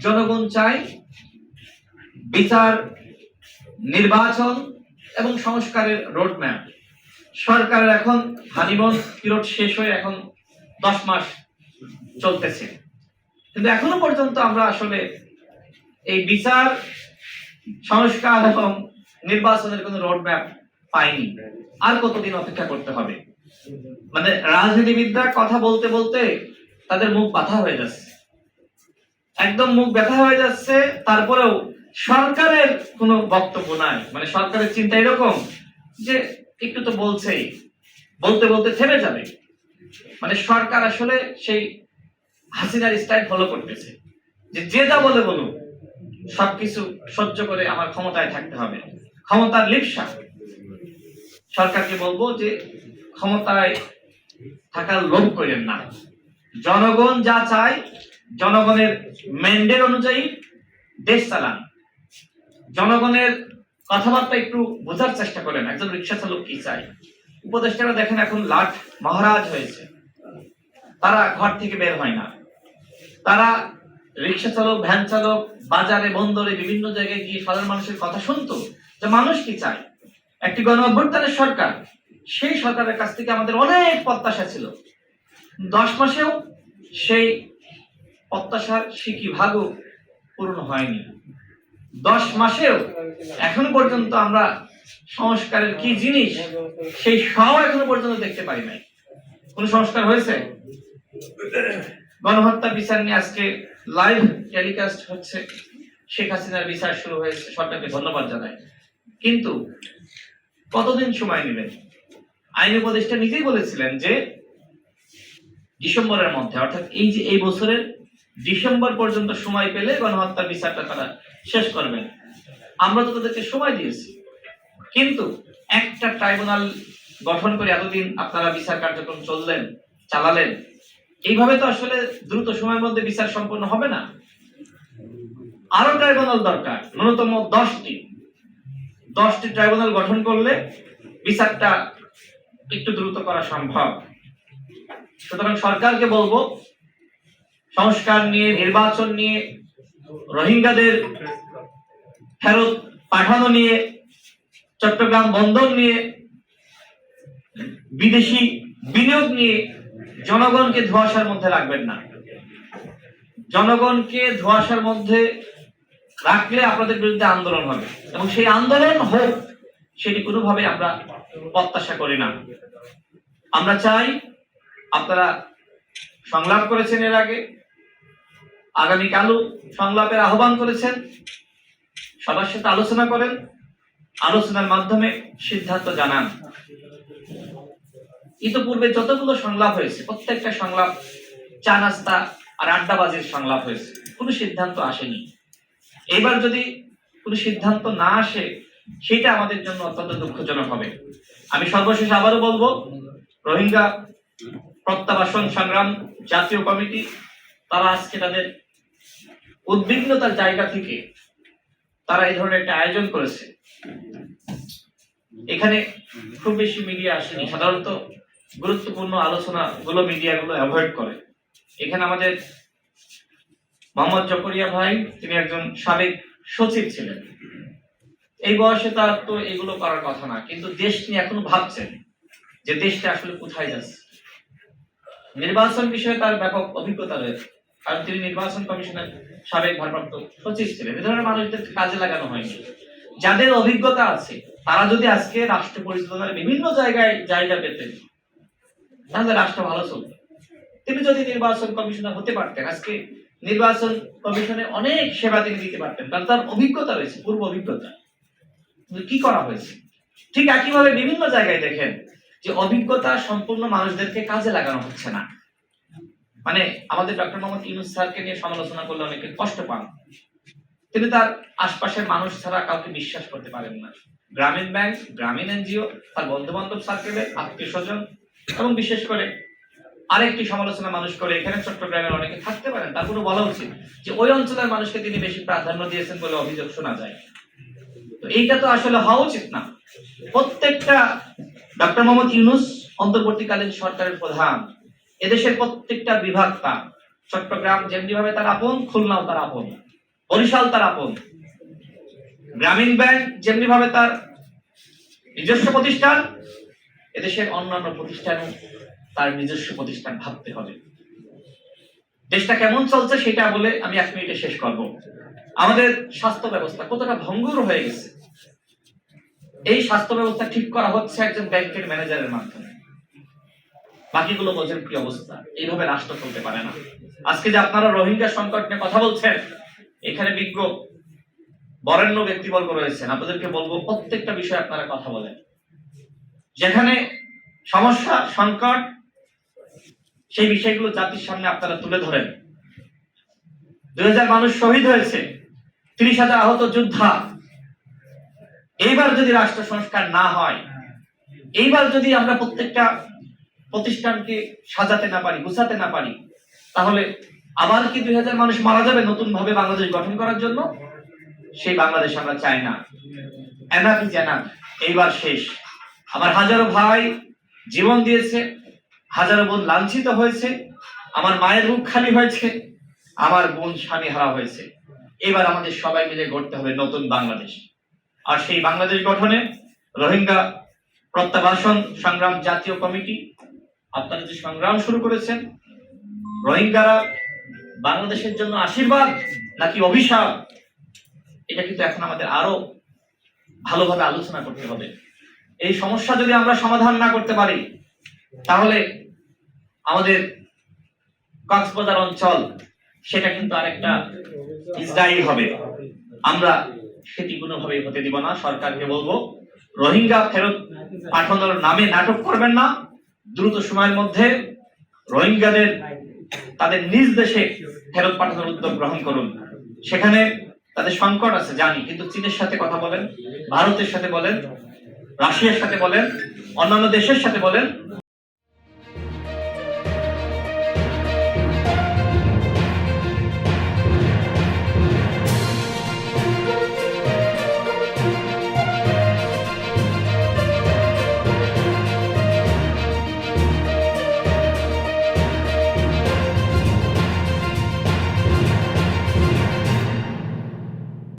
জনগণ চায় বিচার, নির্বাচন এবং সংস্কারের রোডম্যাপ। সরকারের এখন হানিমুন পিরিয়ড শেষ হয়ে এখন 10 মাস চলতেছে, কিন্তু এখনো পর্যন্ত আমরা আসলে এই বিচার, সংস্কার এবং নির্বাচনের কোনো রোডম্যাপ পাইনি। আর কতদিন অপেক্ষা করতে হবে? মানে রাজনীতিবিদরা কথা বলতে বলতে তাদের মুখ ব্যথা হয়ে যাচ্ছে, একদম মুখ ব্যথা হয়ে যাচ্ছে। তারপরেও সরকারের কোনো বক্তব্য নাই। মানে সরকারের চিন্তা এরকম যে একটু তো বলছেই, বলতে বলতে থেমে যাবে। মানে সরকার আসলে সেই হাসিনার স্টাইল ফলো করতেছে, যে যা বলে বলুক, সবকিছু সহ্য করে আমার ক্ষমতায় থাকতে হবে, ক্ষমতার লিপ্সা। সরকারকে বলবো যে ক্ষমতায় থাকার লোভ করেন না। জনগণ যা চায়, জনগণের ম্যান্ডেট অনুযায়ী দেশ চালান। জনগণের কথাবার্তা একটু বোঝার চেষ্টা করেন, একজন রিক্সা চালক কি চায়। উপদেষ্টারা দেখেন এখন লাট মহারাজ হয়েছে, তারা ঘর থেকে বের হয় না। তারা রিক্সা চালক, ভ্যান চালক, বাজারে, বন্দরে, বিভিন্ন জায়গায় গিয়ে সাধারণ মানুষের কথা শুনতো যে মানুষ কি চায়। একটি গণ অভ্যুত্থানের সরকার, সেই সরকারের কাছ থেকে আমাদের অনেক প্রত্যাশা ছিল। 10 মাসেও সেই প্রত্যাশার সিকি ভাগও পূর্ণ হয়নি। 10 মাসেও এখনো পর্যন্ত আমরা সংস্কারের কি জিনিস সেই সব এখনো পর্যন্ত দেখতে পাই নাই। কোন সংস্কার হয়েছে? গণহত্যা বিচার নিয়ে আজকে লাইভ টেলিকাস্ট হচ্ছে, শেখ হাসিনার বিচার শুরু হয়েছে, সরকারকে ধন্যবাদ জানাই। কিন্তু কতদিন সময় নেবেন? আইন উপদেষ্টা নিজেই বলেছিলেন যে ডিসেম্বরের মধ্যে, অর্থাৎ এই বছরের ডিসেম্বর পর্যন্ত সময় পেলে গণহত্যার বিচারটা তারা শেষ করবেন। আমরা তো তাদেরকে সময় দিয়েছি, কিন্তু একটা ট্রাইব্যুনাল গঠন করে এতদিন আপনারা বিচার কার্যক্রম চালালেন, এইভাবে তো আসলে দ্রুত সময়ের মধ্যে বিচার সম্পন্ন হবে না। আরো ট্রাইব্যুনাল দরকার, ন্যূনতম 10টি ট্রাইব্যুনাল গঠন করলে বিচারটা একটু দ্রুত করা সম্ভব। সুতরাং সরকারকে বলবো, সংস্কার নিয়ে, নির্বাচন নিয়ে, রোহিঙ্গাদের ফেরত পাঠানো নিয়ে, চট্টগ্রাম বন্দর নিয়ে, বিদেশি বিনিয়োগ নিয়ে জনগণকে ধোঁয়াশার মধ্যে রাখবেন না। জনগণকে ধোঁয়াশার মধ্যে রাখলে আপনাদের বিরুদ্ধে আন্দোলন হবে, এবং সেই আন্দোলন হোক, সেটি কোনোভাবে আমরা প্রত্যাশা করি না। আমরা চাই আপনারা সংলাপ করেছেন এর আগে, আগামীকালও সংলাপের আহ্বান করেছেন, সবার সাথে আলোচনা করেন, আলোচনার মাধ্যমে সিদ্ধান্ত জানান। ইতিপূর্বে যতগুলো সংলাপ হয়েছে, প্রত্যেকটা সংলাপ চা নাস্তা আর আড্ডাবাজির সংলাপ হয়েছে, কোনো সিদ্ধান্ত আসেনি। এবার যদি কোনো সিদ্ধান্ত না আসে, সেটা আমাদের জন্য অত্যন্ত দুঃখজনক হবে। আমি সর্বশেষ আবারও বলবো, রোহিঙ্গা প্রত্যাবাসন সংগ্রাম জাতীয় কমিটি, তারা আজকে তাদের উদ্বিগ্নতার জায়গা থেকে তারা এই ধরনের একটা আয়োজন করেছে। এখানে খুব বেশি মিডিয়া আসেনি, সাধারণত গুরুত্বপূর্ণ আলোচনা গুলো মিডিয়াগুলো অ্যাভয়েড করে। এখানে আমাদের মোহাম্মদ জকরিয়া ভাই, তিনি একজন সাবেক সচিব ছিলেন। এই বয়সে তার তো এগুলো করার কথা না, কিন্তু দেশ নিয়ে এখনো ভাবছেন যে দেশটা আসলে কোথায় যাচ্ছে। নির্বাচন বিষয়ে তার ব্যাপক অভিজ্ঞতা রয়েছে, কারণ তিনি নির্বাচন কমিশনের সাবেক ভারপ্রাপ্ত সচিব ছিলেন। এ ধরনের মানুষদের কাজে লাগানো হয়নি। যাদের অভিজ্ঞতা আছে তারা যদি আজকে রাষ্ট্র পরিচালনার বিভিন্ন জায়গায় জায়গা পেতেন, তাহলে রাষ্ট্র ভালো চলত। তিনি যদি নির্বাচন কমিশনার হতে পারতেন, আজকে নির্বাচন কমিশনে অনেক সেবা তিনি দিতে পারতেন, কারণ তার অভিজ্ঞতা রয়েছে, পূর্ব অভিজ্ঞতা। কি করা হয়েছে? ঠিক একইভাবে বিভিন্ন জায়গায় দেখেন যে অভিজ্ঞতা সম্পূর্ণ মানুষদেরকে কাজে লাগানো হচ্ছে না। মানে আমাদের ডক্টর মোহাম্মদ ইউনূস স্যারকে নিয়ে সমালোচনা করলে অনেকে কষ্ট পান। তিনি তার আশপাশের মানুষ ছাড়া কাউকে বিশ্বাস করতে পারেন না। গ্রামীণ ব্যাংক, গ্রামীণ এনজিও, তার বন্ধু বান্ধব সার্কেলে, আত্মীয় স্বজন, এবং বিশেষ করে আরেকটি সমালোচনা মানুষ করে এখানে চট্টগ্রামের অনেকে থাকতে পারেন, তারপরে বলা উচিত যে ওই অঞ্চলের মানুষকে তিনি বেশি প্রাধান্য দিয়েছেন বলে অভিযোগ শোনা যায়। তো এইটা তো আসলে হওয়া উচিত না। প্রত্যেকটা ডক্টর মোহাম্মদ ইউনূস অন্তর্বর্তীকালীন সরকারের প্রধান, এদেশের প্রত্যেকটা বিভাগ তার। চট্টগ্রাম যেমনি ভাবে তার আপন, খুলনাও তার আপন। বরিশাল তার আপন। গ্রামীণ ব্যাংক যেমনি ভাবে তার নিজস্ব প্রতিষ্ঠান, এদেশের অন্যান্য প্রতিষ্ঠানও তার নিজস্ব প্রতিষ্ঠান ভাবতে হবে। দেশটা কেমন চলছে সেটা বলে আমি 1 মিনিটে শেষ করব। আমাদের স্বাস্থ্য ব্যবস্থা কতটা ভঙ্গুর হয়ে গেছে, এই স্বাস্থ্য ব্যবস্থা ঠিক করা হচ্ছে একজন ব্যাংকের ম্যানেজারের মাধ্যমে। বাকিগুলো বোঝেন কি অবস্থা। এইভাবে রাষ্ট্র চলতে পারে না। আজকে যে আপনারা রোহিঙ্গা সংকট নিয়ে কথা বলছেন, এখানে বিজ্ঞ বরেণ্য ব্যক্তিবর্গ রয়েছেন, আপনাদেরকে বলবো প্রত্যেকটা বিষয়ে আপনারা কথা বলেন। যেখানে সমস্যা সংকট, সেই বিষয়গুলো জাতির সামনে আপনারা তুলে ধরেন। 2000 মানুষ শহীদ হয়েছে, 30,000 আহত যোদ্ধা। এইবার যদি রাষ্ট্র সংস্কার না হয়, এইবার যদি আমরা প্রত্যেকটা প্রতিষ্ঠানকে সাজাতে না পারি, গুছাতে না পারি, তাহলে আবার কি 2000 মানুষ মারা যাবে নতুন ভাবে বাংলাদেশ গঠন করার জন্য? সেই বাংলাদেশ আমরা চাই না। এনাফ ইজ এনাফ, এইবার শেষ। আমার হাজারো ভাই জীবন দিয়েছে, হাজারো বোন লাঞ্ছিত হয়েছে, আমার মায়ের বুক খালি হয়েছে, আমার বোন স্বামী হারা হয়েছে। এবার আমাদের সবাই মিলে গড়তে হবে নতুন বাংলাদেশ। আর সেই বাংলাদেশ গঠনে রোহিঙ্গা প্রত্যাবাসন সংগ্রাম জাতীয় কমিটি আপনারা যে সংগ্রাম শুরু করেছেন, রোহিঙ্গারা বাংলাদেশের জন্য আশীর্বাদ নাকি অভিশাপ, এটা কিন্তু এখন আমাদের আরো ভালোভাবে আলোচনা করতে হবে। এই সমস্যা যদি আমরা সমাধান না করতে পারি, তাহলে আমাদের কক্সবাজার অঞ্চল সেটা কিন্তু আরেকটা ইসরায়েল হবে। আমরা সেটি কোনোভাবেই হতে দিব না। সরকারকে বলবো, রোহিঙ্গা ফেরত পাঠানোর নামে নাটক করবেন না। দ্রুত সময়ের মধ্যে রোহিঙ্গাদের তাদের নিজ দেশে ফেরত পাঠানোর উদ্যোগ গ্রহণ করুন। সেখানে তাদের সংকট আছে জানি, কিন্তু চীনের সাথে কথা বলেন, ভারতের সাথে বলেন, রাশিয়ার সাথে বলেন, অন্যান্য দেশের সাথে বলেন।